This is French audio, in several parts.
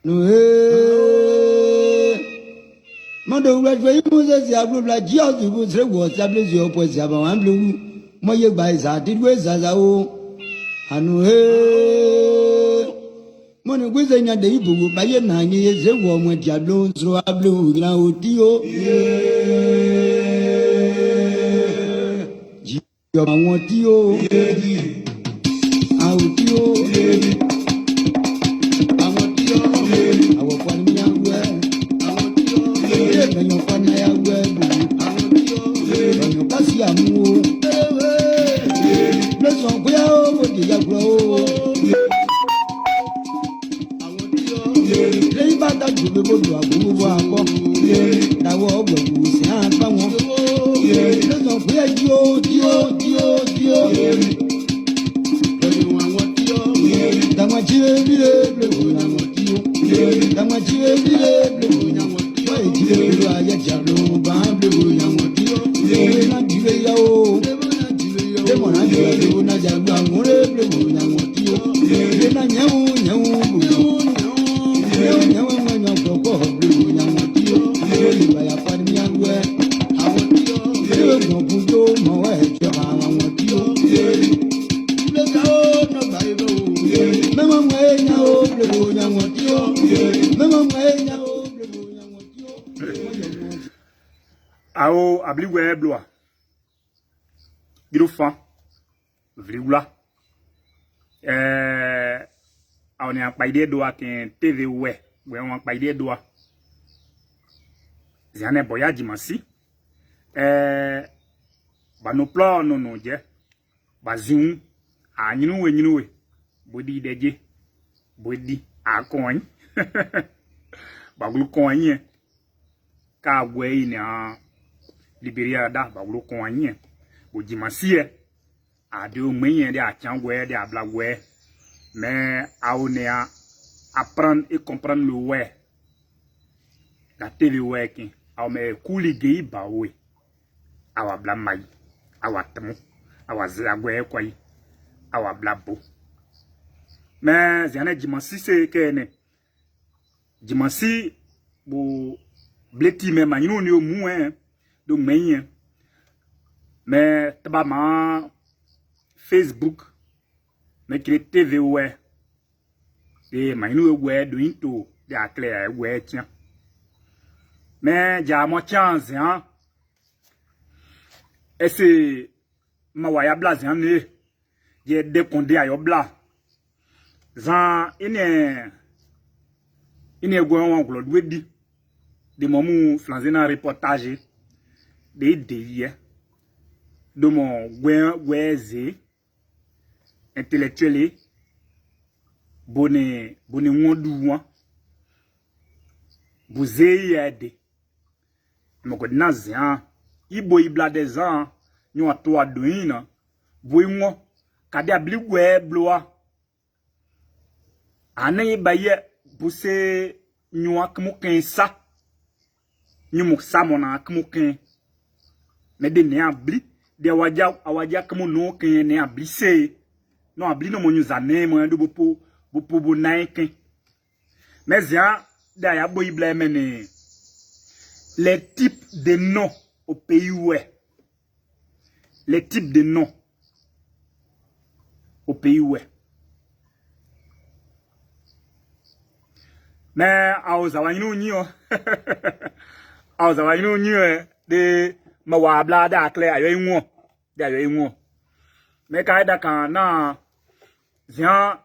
no Mando red for Moses Yablu la Gios you would say was able to oppose Yaban Blue. Moye by Zadid was Azao. Anu Money within a day book by a 9 years ago when Jablo through a blue Lautio. I want you. Ao abli webloa. Girofan. Vrigula. On est en paille doa qui TV ouais. Ouais on paille doa. Ziane boya dimansi. Ba no plan non je. Ba zun. A nyinu we. Bodi deje. Bodi a coin. Ba glu coin. Ka we ni a Liberia da ba glu coin. Bo dimansi a de moyen de a tiangwe de a blagwe. Mais à on est à apprendre et comprendre le ouais. La TV ouais qui a me kouli gei ba we. Awa bla mai. Awa tamo. Awa zagwe kwai. Awa bla bo. Mais zane dimansi c'est que ne. Dimansi bo bleti me manino ni o mouin do meyen. Mais tabama Facebook mais que TV ouais et manino ouais do into de a clair ouais tiens. Mais ja mo chance hein. Et c'est ma waya bla zan ne je de konde ayo bla. Zan ine go won glo di de momu flanzena reportage de hier de mon weze intellectuel bonne wondu wan bouze yede mo ko nazian ibo ibla des ans nyo to adoina boimo kade abli gwe bloa ane baye buse nyo akmo kensa nyo mo samona akmo ken me de ne abli de awaja kamo no ken ne abli se non abli no mo nyuzane mo ndo bopo bo naike mais ya da ya bo ibla mene les types de noms au pays ouais les types de noms au pays ouais mais aozawa inu nyo aozawa inu nyo de mawabla da kle ayo inwo da ayo inwo me ka da kan na zian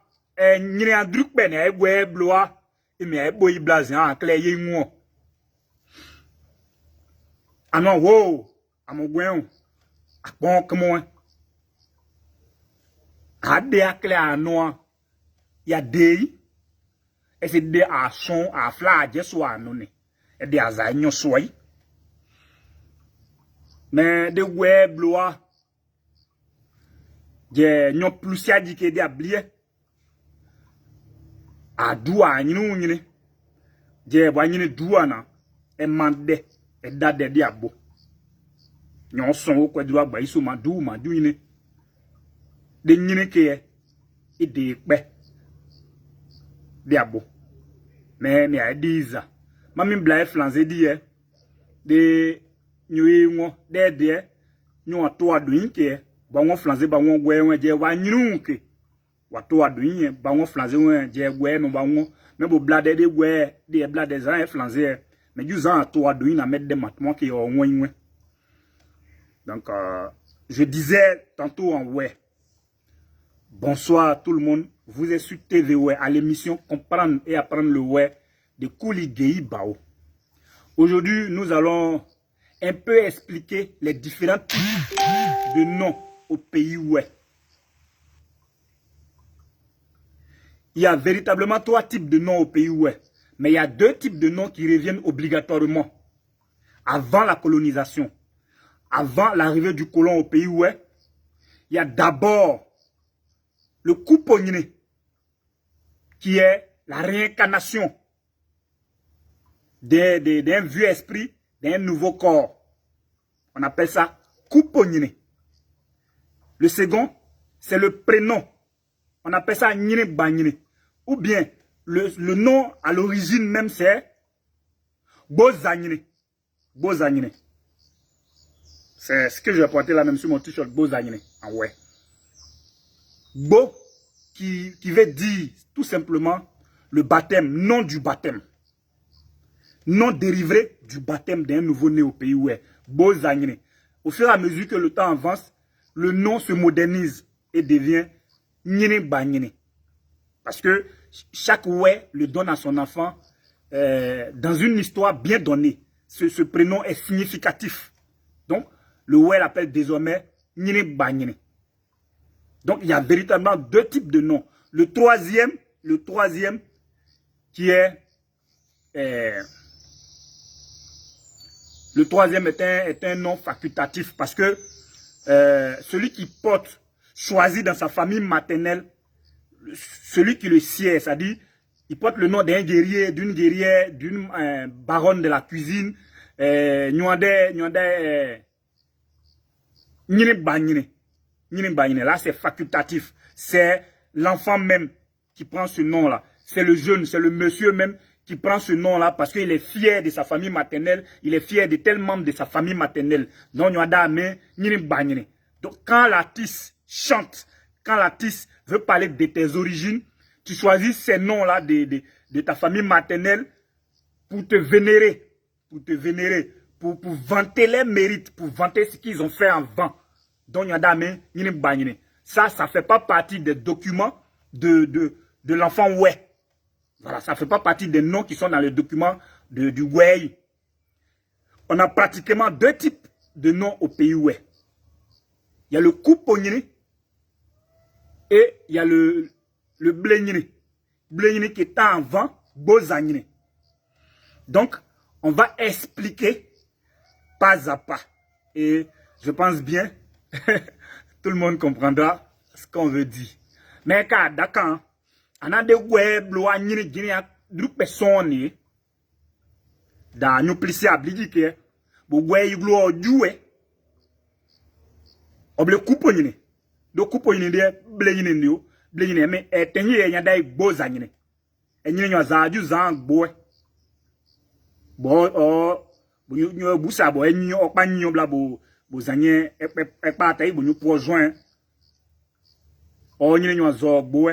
nyiri adrukpe na egwe bloa imi ebo ibla zian kle ye inwo ano wo amogwen akpon kmo ade akle ano ya dei ese de ason afla jesu anu ni e de azanyo soyi mais de web bloa je nyo plusia dike de ablie adua nyinu nyine je ba nyine dua na e mande e dade de abo nyo son ko dua gba iso ma du nyine de nyine ke e de pe de abo Mais a dit ça. Mami blaye flanze dit de nyuingo de nyu ato aduin ke ba won flanze ba won gwe won je wa nyinu ke wato aduin ba won flanze won je gwe no ba won me bo blade de gwe de blade zan flanze mais du zan ato aduin na mettre des matmo ke o won. Donc je disais tantôt en ouais. Bonsoir tout le monde. Vous êtes sur TV ouais à l'émission Comprendre et apprendre le ouais de Kouli Gei Bao. Aujourd'hui, nous allons un peu expliquer les différents types de noms au pays ouais. Il y a véritablement 3 types de noms au pays ouais. Mais il y a 2 types de noms qui reviennent obligatoirement. Avant la colonisation, avant l'arrivée du colon au pays ouais, il y a d'abord le Kouponyine, qui est la réincarnation d'un vieux esprit, d'un nouveau corps. On appelle ça Kouponyine. Le second, c'est le prénom. On appelle ça Nyine Banyine. Ou bien, le nom à l'origine même, c'est Bozanyine. Bozanyine. C'est ce que je vais porter là même sur mon t-shirt, Bozanyine. Ah ouais. Bo, qui veut dire tout simplement le baptême, nom du baptême. Nom dérivé du baptême d'un nouveau-né au pays où est. Bozanyine. Au fur et à mesure que le temps avance, le nom se modernise et devient Nyine Banyine. Parce que chaque ouais le donne à son enfant dans une histoire bien donnée. Ce prénom est significatif. Donc, le ouais l'appelle désormais Nyine Banyine. Donc, il y a véritablement 2 types de noms. Le troisième qui est... le troisième est un nom facultatif parce que celui qui porte, choisit dans sa famille maternelle, celui qui le sied, c'est-à-dire, il porte le nom d'un guerrier, d'une guerrière, d'une baronne de la cuisine, là, c'est facultatif. C'est l'enfant même qui prend ce nom-là. C'est le jeune, c'est le monsieur même qui prend ce nom-là parce qu'il est fier de sa famille maternelle. Il est fier de tel membre de sa famille maternelle. Donc, quand l'artiste chante, quand l'artiste veut parler de tes origines, tu choisis ces noms-là de ta famille maternelle pour te vénérer. Pour vanter les mérites, pour vanter ce qu'ils ont fait avant. Donc, ça ne fait pas partie des documents de l'enfant ouais. Voilà, ça ne fait pas partie des noms qui sont dans les documents du ouais. On a pratiquement 2 types de noms au pays ouais. Il y a le Kouponyine et il y a le Blényine. Blényine qui est avant Bozanyine. Donc, on va expliquer pas à pas. Et je pense bien tout le monde comprendra ce qu'on veut dire. Mais quand d'accord, on a des web lois ni guinéa groupe personne dans nous plisser à blidike bo web glo jouer oble Kouponyine do Kouponyine de blenyine ndio blenyine mais etenye nya dai Bozanyine enyine nyo za ju zan gbo bo o bo nyo busa bo enyo okpa nyo bla bo Bozanyine ekpa ta ibo nyo po join o nyine nyo zo gbo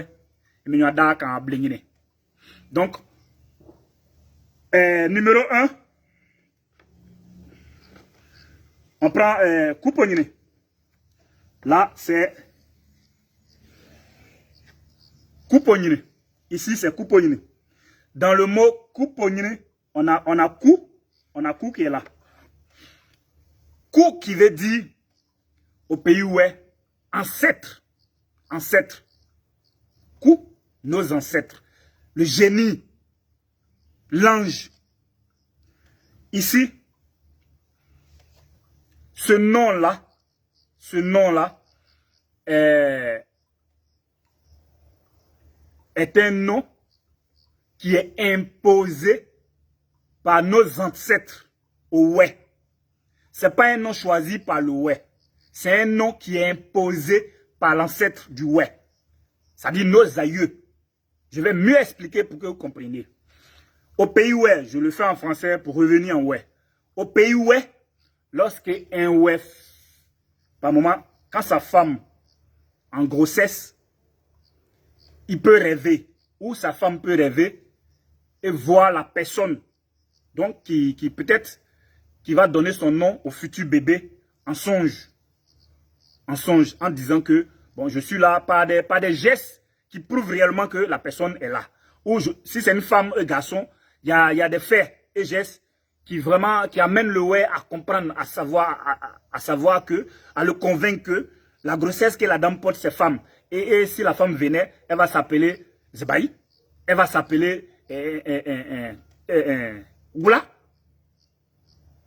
donc, numéro 1, on prend Kouponyine. Là, c'est Kouponyine. Ici, c'est Kouponyine. Dans le mot Kouponyine, on a Kou qui est là. Kou qui veut dire, au pays où est, ancêtre. Kou, nos ancêtres, le génie, l'ange. Ici, ce nom-là est un nom qui est imposé par nos ancêtres au ouais. Ce n'est pas un nom choisi par le ouais. C'est un nom qui est imposé par l'ancêtre du ouais. C'est-à-dire nos aïeux. Je vais mieux expliquer pour que vous compreniez. Au pays où est, je le fais en français pour revenir en ouais. Au pays où est, lorsque un ouais, par moment, quand sa femme en grossesse, il peut rêver, ou sa femme peut rêver et voir la personne, donc qui peut-être, qui va donner son nom au futur bébé en songe, en disant que, bon, je suis là par des gestes qui prouvent réellement que la personne est là. Ou si c'est une femme, un garçon, il y a des faits et gestes qui vraiment, qui amènent le ouais à comprendre, à savoir que, à le convaincre que la grossesse que la dame porte, c'est femme. Et si la femme venait, elle va s'appeler Zebaï, elle va s'appeler Oula.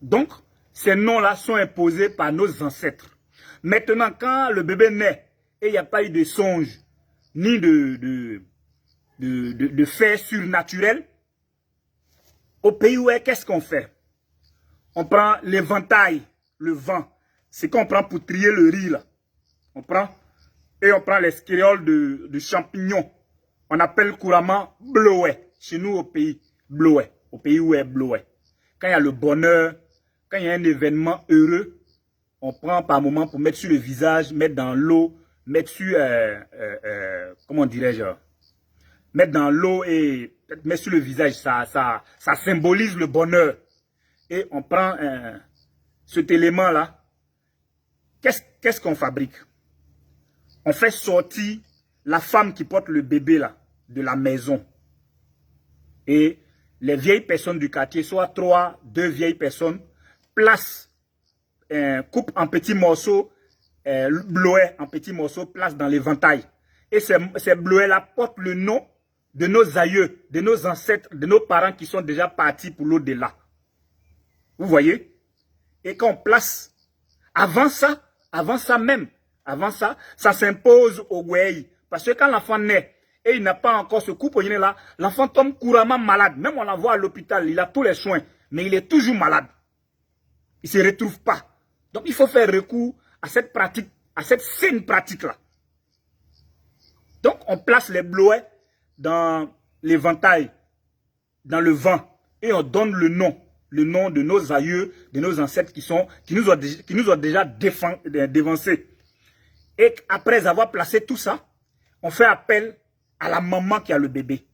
Donc, ces noms-là sont imposés par nos ancêtres. Maintenant, quand le bébé naît et il n'y a pas eu de songe, ni de faits surnaturels, au pays où est, qu'est-ce qu'on fait? On prend l'éventail, le vent. C'est qu'on prend pour trier le riz, là. On prend les scéréoles de champignons. On appelle couramment bleuet. Chez nous au pays, bleuet. Au pays où est bleuet. Quand il y a le bonheur, quand il y a un événement heureux, on prend par moment pour mettre sur le visage, mettre dans l'eau, mettre sur, comment dirais-je, mettre dans l'eau et mettre sur le visage, ça symbolise le bonheur. Et on prend cet élément-là. Qu'est-ce qu'on fabrique? On fait sortir la femme qui porte le bébé là, de la maison. Et les vieilles personnes du quartier, soit deux vieilles personnes, coupent en petits morceaux, bleuets en petits morceaux, placent dans l'éventail. Et ces bleuets-là portent le nom de nos aïeux, de nos ancêtres, de nos parents qui sont déjà partis pour l'au-delà. Vous voyez? Et quand on place, avant ça, ça s'impose au way. Parce que quand l'enfant naît et il n'a pas encore ce couponnier-là, l'enfant tombe couramment malade. Même on l'envoie à l'hôpital, il a tous les soins, mais il est toujours malade. Il ne se retrouve pas. Donc il faut faire recours à cette pratique, à cette saine pratique-là. Donc on place les bleuets dans l'éventail, dans le vent, et on donne le nom de nos aïeux, de nos ancêtres qui nous ont déjà dévancés. Et après avoir placé tout ça, on fait appel à la maman qui a le bébé.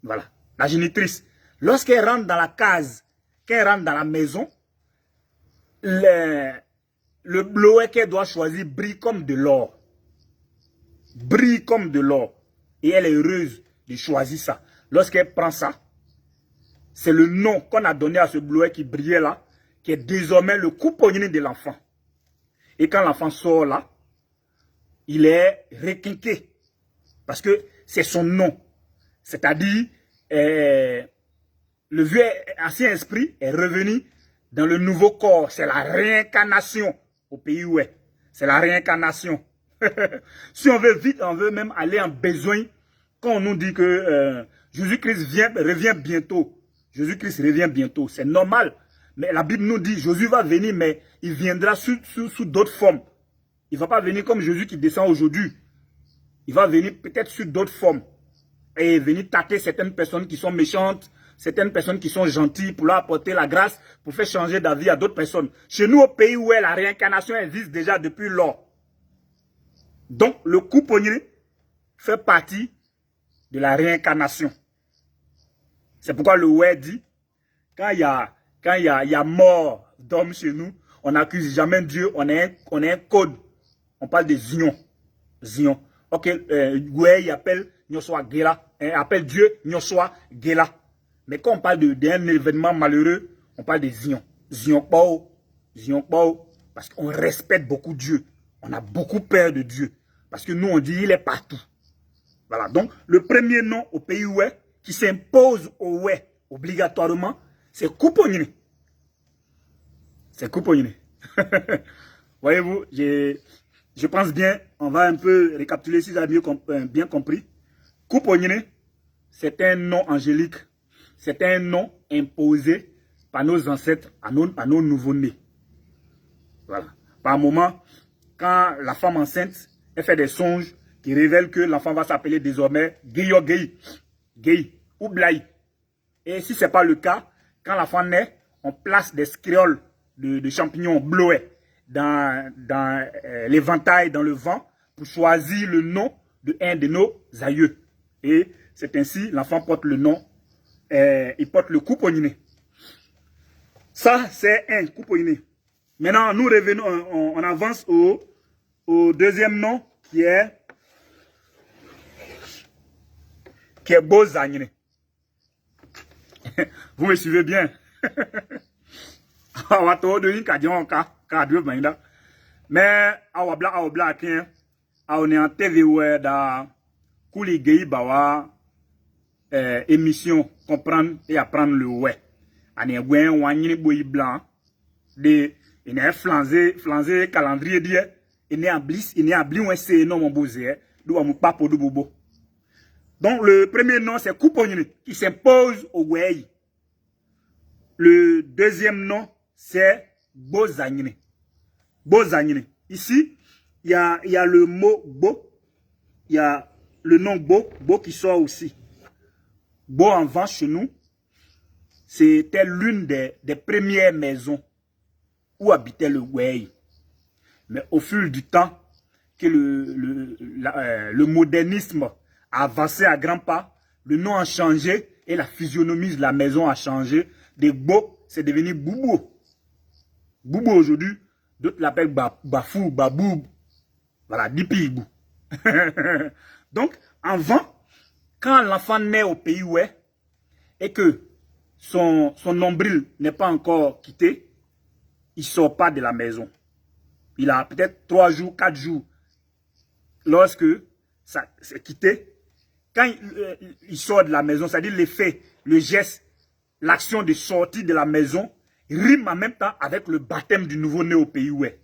Voilà, la génitrice. Lorsqu'elle rentre dans la case, qu'elle rentre dans la maison, le bleuet qu'elle doit choisir brille comme de l'or. Brille comme de l'or. Et elle est heureuse de choisir ça. Lorsqu'elle prend ça, c'est le nom qu'on a donné à ce bleuet qui brillait là, qui est désormais le couponnier de l'enfant. Et quand l'enfant sort là, il est requinqué. Parce que c'est son nom. C'est-à-dire, le vieux ancien esprit est revenu dans le nouveau corps. C'est la réincarnation au pays où est. C'est la réincarnation. Si on veut vite, on veut même aller en besoin. Quand on nous dit que Jésus-Christ revient bientôt. Jésus-Christ revient bientôt. C'est normal. Mais la Bible nous dit, Jésus va venir, mais il viendra sous d'autres formes. Il ne va pas venir comme Jésus qui descend aujourd'hui. Il va venir peut-être sous d'autres formes. Et venir tâter certaines personnes qui sont méchantes, certaines personnes qui sont gentilles pour leur apporter la grâce, pour faire changer d'avis à d'autres personnes. Chez nous, au pays où la réincarnation existe déjà depuis lors. Donc, le couponnier fait partie de la réincarnation. C'est pourquoi le ouais dit, quand il y a mort d'homme chez nous, on n'accuse jamais Dieu, on a un code. On parle des zions. Ok, ouais, il appelle Dieu, Nyoswa Gela. Mais quand on parle d'un événement malheureux, on parle des zions. Zion Pao. Parce qu'on respecte beaucoup Dieu. On a beaucoup peur de Dieu. Parce que nous, on dit, il est partout. Voilà, donc, le premier nom au pays ouais, qui s'impose au ouais, obligatoirement, c'est Couponnier. C'est Couponnier. Voyez-vous, je pense bien, on va un peu récapituler si vous avez bien compris. Couponnier, c'est un nom angélique. C'est un nom imposé par nos ancêtres à nos nouveau-nés. Voilà. Par moment, quand la femme enceinte, elle fait des songes qui révèlent que l'enfant va s'appeler désormais Geyo Gei ou Blai. Et si ce n'est pas le cas, quand l'enfant naît, on place des scréoles de champignons bleuets dans l'éventail, dans le vent, pour choisir le nom de un de nos aïeux. Et c'est ainsi, l'enfant porte le nom, il porte le couponniné. Ça, c'est un couponniné. Maintenant, nous revenons, on avance au deuxième nom qui est Bozagné. Vous me suivez bien. Mais on est en TV dans Kouligei Bawa émission comprendre et apprendre le ouais. On est blanc de il est flanzé calendrier dit il est en bliss il est en bliss c'est non mon bosé do am pas pour bobo. Donc le premier nom c'est Couponniné qui s'impose au way. Le deuxième nom c'est Bozagné. Bozagné. Ici il y a le mot bo, il y a le nom bo qui sort aussi. Bo en vent chez nous, c'était l'une des premières maisons où habitait le Wey. Mais au fil du temps, que le modernisme a avancé à grands pas, le nom a changé et la physionomie de la maison a changé. De Bo, c'est devenu Boubou. Boubou aujourd'hui, d'autres l'appellent Bafou, Babou. Voilà, Dipibou. Donc, avant, quand l'enfant naît au pays Wey et que son nombril n'est pas encore quitté, il ne sort pas de la maison. Il a peut-être 3 jours, 4 jours. Lorsque ça s'est quitté, quand il sort de la maison, c'est-à-dire l'effet, le geste, l'action de sortie de la maison, rime en même temps avec le baptême du nouveau-né au pays où est.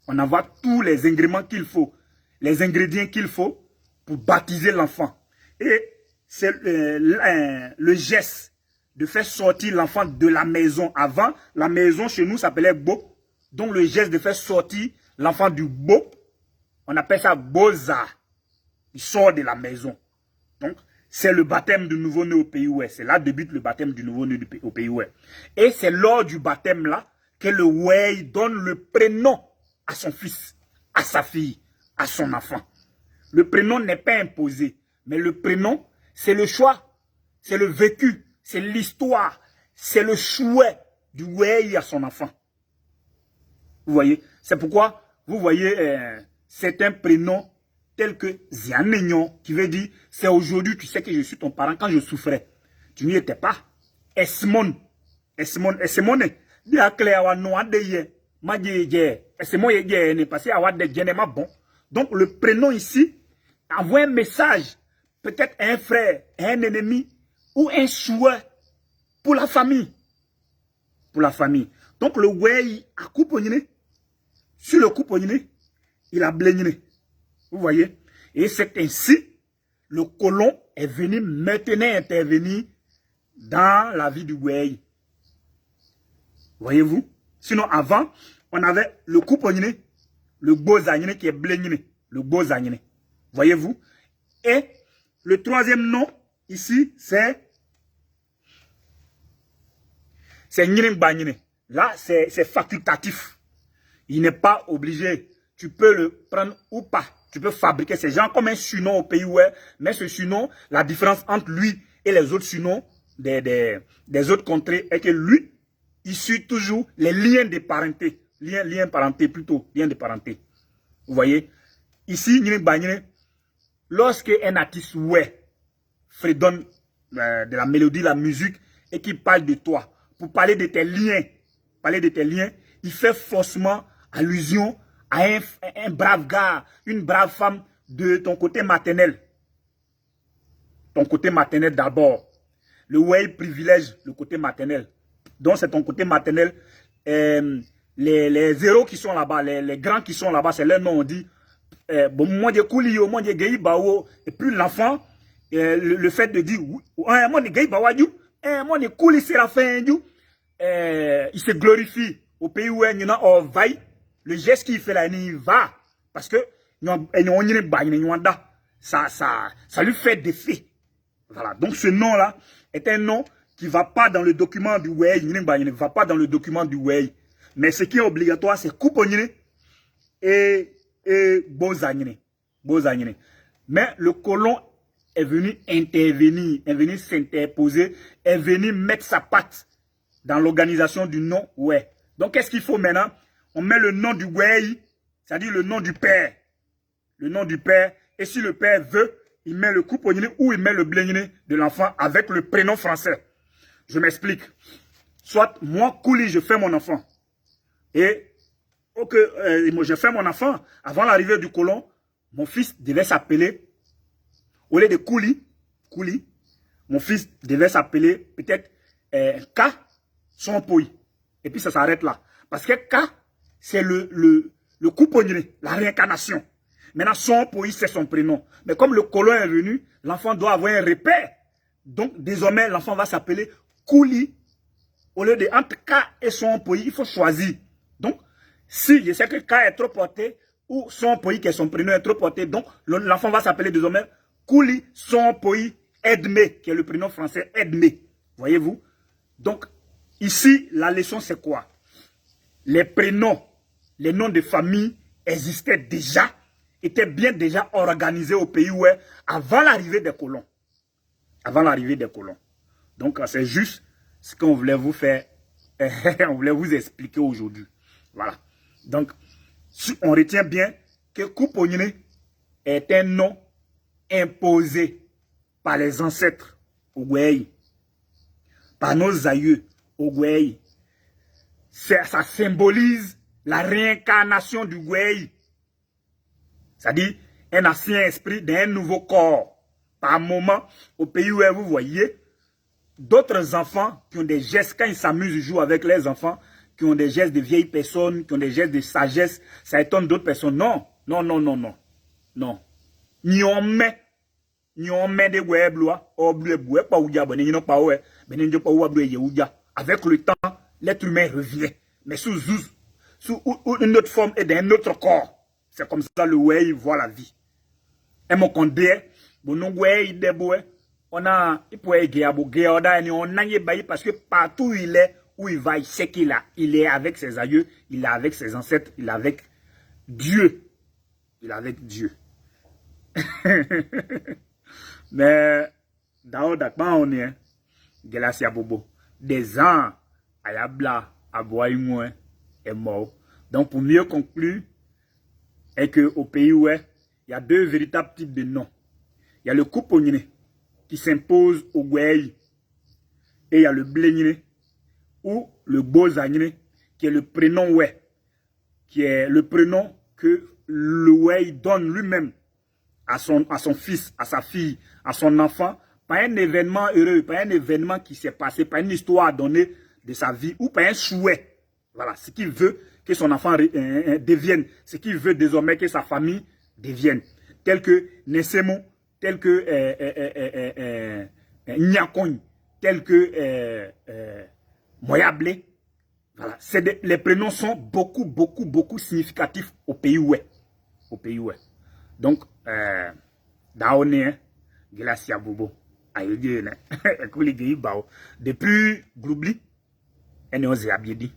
On envoie tous les ingrédients qu'il faut, pour baptiser l'enfant. Et c'est le geste de faire sortir l'enfant de la maison. Avant, la maison chez nous s'appelait Bo. Donc le geste de faire sortir l'enfant du Bo, on appelle ça Boza. Il sort de la maison. Donc c'est le baptême du nouveau-né au pays où est. C'est là débute le baptême du nouveau-né au pays où est. Et c'est lors du baptême là que le Wey donne le prénom à son fils, à sa fille, à son enfant. Le prénom n'est pas imposé, mais le prénom, c'est le choix, c'est le vécu, c'est l'histoire, c'est le souhait du Wey à son enfant. Vous voyez, c'est pourquoi vous voyez certains prénoms tels que Zianignon, qui veut dire c'est aujourd'hui, tu sais que je suis ton parent quand je souffrais. Tu n'y étais pas. Esmon, bien clair, donc le prénom ici envoie un message, peut-être à un frère, à un ennemi, ou un souhait pour la famille. Pour la famille. Donc le Wey a couponniné. Sur le couponniné, il a bléniné. Vous voyez? Et c'est ainsi, le colon est venu maintenant intervenir dans la vie du Wey. Voyez-vous? Sinon, avant, on avait le couponniné, le Bozagné qui est bléniné. Le Bozagné. Voyez-vous? Et le troisième nom, ici, c'est Nyingbanyine. Là, c'est facultatif. Il n'est pas obligé. Tu peux le prendre ou pas. Tu peux fabriquer ces gens comme un surnom au pays où est. Mais ce surnom, la différence entre lui et les autres surnoms des autres contrées est que lui, il suit toujours les liens de parenté. Liens parenté plutôt. Liens de parenté. Vous voyez? Ici, Nyingbanyine, lorsque un artiste fredonne de la mélodie, la musique, et qu'il parle de toi, pour parler de tes liens, il fait forcément allusion à un brave gars, une brave femme de ton côté maternel. Ton côté maternel d'abord. Le Wey privilège le côté maternel. Donc c'est ton côté maternel. Les héros qui sont là-bas, les grands qui sont là-bas, c'est leur nom, on dit. Bon, moi je Koulio, moi je Gei Bao. Et puis l'enfant, le fait de dire, moi je Gei Bao, moi je Kouli Séraphin, il se glorifie au pays où il y a un vaille. Le geste qu'il fait là, il va. Parce que ça lui fait des faits. Voilà. Donc ce nom-là est un nom qui ne va pas dans le document du Wei, ne va pas dans le document du Wei. Mais ce qui est obligatoire, c'est Couponine et Bozanine. Mais le colon est venu intervenir, est venu s'interposer, est venu mettre sa patte dans l'organisation du nom Wei. Donc, qu'est-ce qu'il faut maintenant? On met le nom du Wei, c'est-à-dire le nom du père. Le nom du père. Et si le père veut, il met le couponine ou il met le blénine de l'enfant avec le prénom français. Je m'explique. Soit moi, Kouli, je fais mon enfant. Et je fais mon enfant. Avant l'arrivée du colon, mon fils devait s'appeler, au lieu de Kouli, mon fils devait s'appeler peut-être K, son Poyi. Et puis ça s'arrête là. Parce que K, c'est le couponine, la réincarnation. Maintenant, son Poyi, c'est son prénom. Mais comme le colon est venu, l'enfant doit avoir un repère. Donc, désormais, l'enfant va s'appeler Kouli. Au lieu de entre K et son Poyi, il faut choisir. Donc, si je sais que K est trop porté, ou son Poyi, qui est son prénom, est trop porté, donc l'enfant va s'appeler désormais Kouli, son Poyi, Edme, qui est le prénom français Edme. Voyez-vous? Donc, ici, la leçon, c'est quoi? Les prénoms, les noms de famille existaient déjà, étaient bien déjà organisés au pays où avant l'arrivée des colons. Avant l'arrivée des colons. Donc, c'est juste ce qu'on voulait vous faire, on voulait vous expliquer aujourd'hui. Voilà. Donc, on retient bien que Couponine est un nom imposé par les ancêtres au Wei, par nos aïeux au Wei. Ça symbolise la réincarnation du Wei. C'est-à-dire un ancien esprit d'un nouveau corps. Par moment, au pays où vous voyez, d'autres enfants qui ont des gestes, quand ils s'amusent, ils jouent avec les enfants, qui ont des gestes de vieilles personnes, qui ont des gestes de sagesse, ça étonne d'autres personnes. Non, non, non, non, non. Non. Ni on met des weblois, avec le temps, l'être humain revient. Mais sous une autre forme et d'un autre corps. C'est comme ça le Wei voit la vie. Et mon condé, bon, on a, il peut être parce que partout où il est, où il va, il sait qu'il est avec ses aïeux, il est avec ses ancêtres, il est avec Dieu. Il est avec Dieu. Mais, dans le on est, Gelasia Bobo, des ans, Ayabla, Aboyouin, est mort. Donc, pour mieux conclure, est qu'au pays où il y a deux véritables types de noms. Il y a le couponine qui s'impose au Wei et il y a le blénine ou le bozanine qui est le prénom Wei, qui est le prénom que le Wei donne lui-même à son fils, à sa fille, à son enfant, par un événement heureux, par un événement qui s'est passé, par une histoire donnée de sa vie ou par un souhait. Voilà, ce qu'il veut que son enfant devienne, ce qu'il veut désormais que sa famille devienne, tel que Nesemo, tel que Nyakon, tel que Moyable. Voilà, les prénoms sont beaucoup significatifs au pays où est. Au pays où est. Donc, Daone, Gelasia Bobo, depuis Gloubli, et nous avons dit,